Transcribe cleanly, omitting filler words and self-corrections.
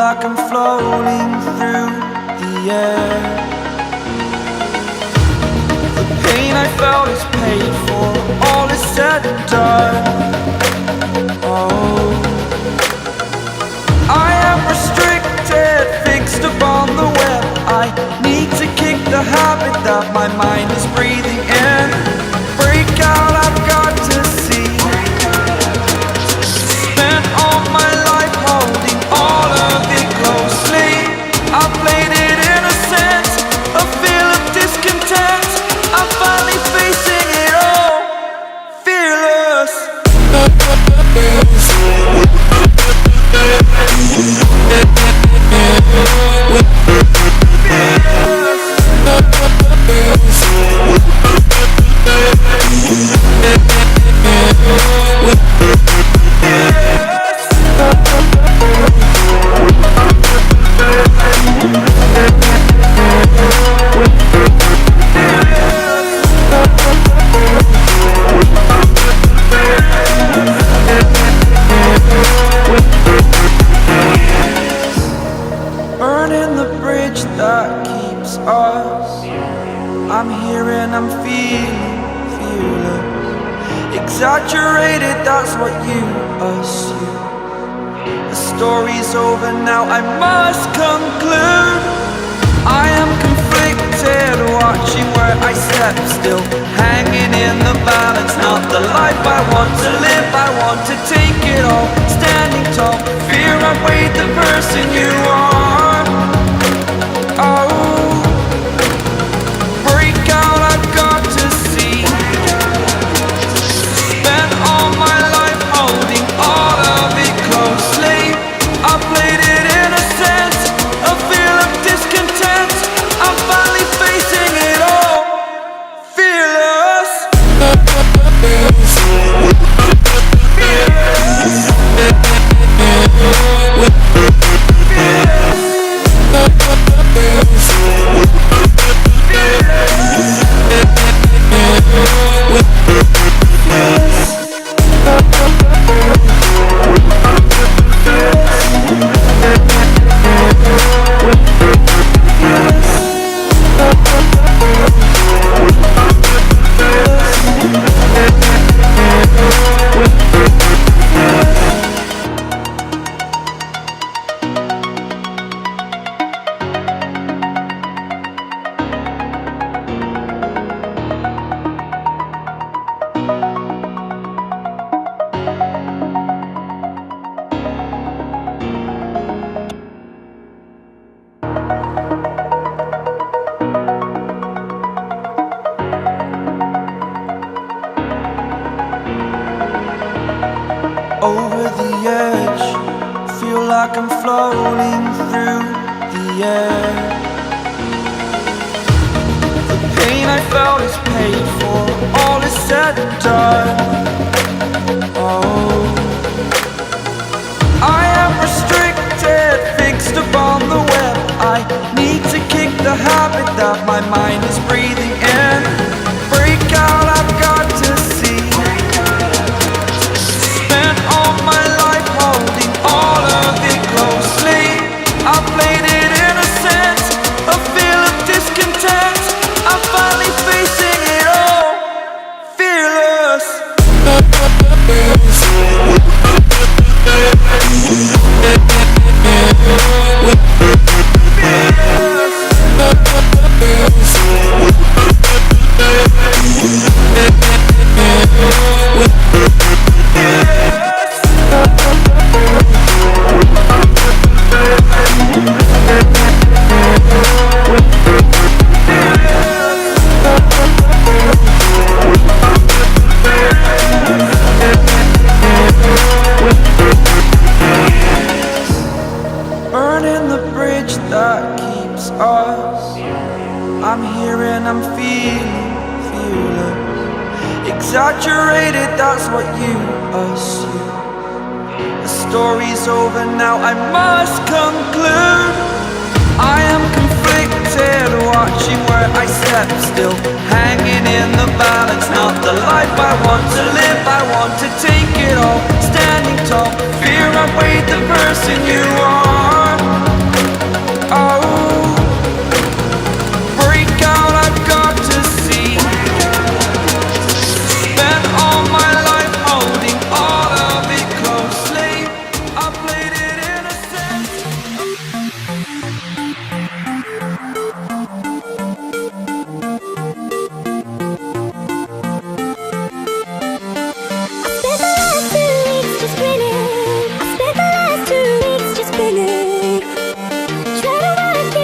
like I'm floating through the air. The pain I felt is paid for, all is said and done. Oh, I am restricted, fixed upon the web. I need to kick the habit that my mind is breathing in. Break out, I've got to see. Spent all my life holding all of it closely. I played it innocent, a feel of discontent. I'm finally facing it all, fearless. Burning the bridge that keeps us. I'm here and I'm feeling fearless. Exaggerated, that's what you assume. The story's over now, I must conclude. I am conflicted, watching where I step still, hanging in the balance. Not the life I want to live, I want to take it all. Standing tall, fear I weighed the person you are. Oh, break out, I've got to see. Spent all my life holding all of it closely. I played it innocent, a feel of discontent. I'm finally facing it all, fearless. Over the edge, feel like I'm floating through the air. The pain I felt is paid for, all is said and done. Oh, I am restricted, fixed upon the web. I need to kick the habit that my mind is breathing in. Break out, I've got to see. Spent all my life holding all of it closely. I played it innocent, a feel of discontent. I'm finally facing it all, fearless. Burning the bridge that keeps us. I'm here and I'm feeling fearless. Exaggerated, that's what you assume. The story's over now, I must conclude. I am conflicted, watching where I step still, hanging in the balance. Not the life I want to live, I want to take it all. Standing tall, fear I weighed the person you are.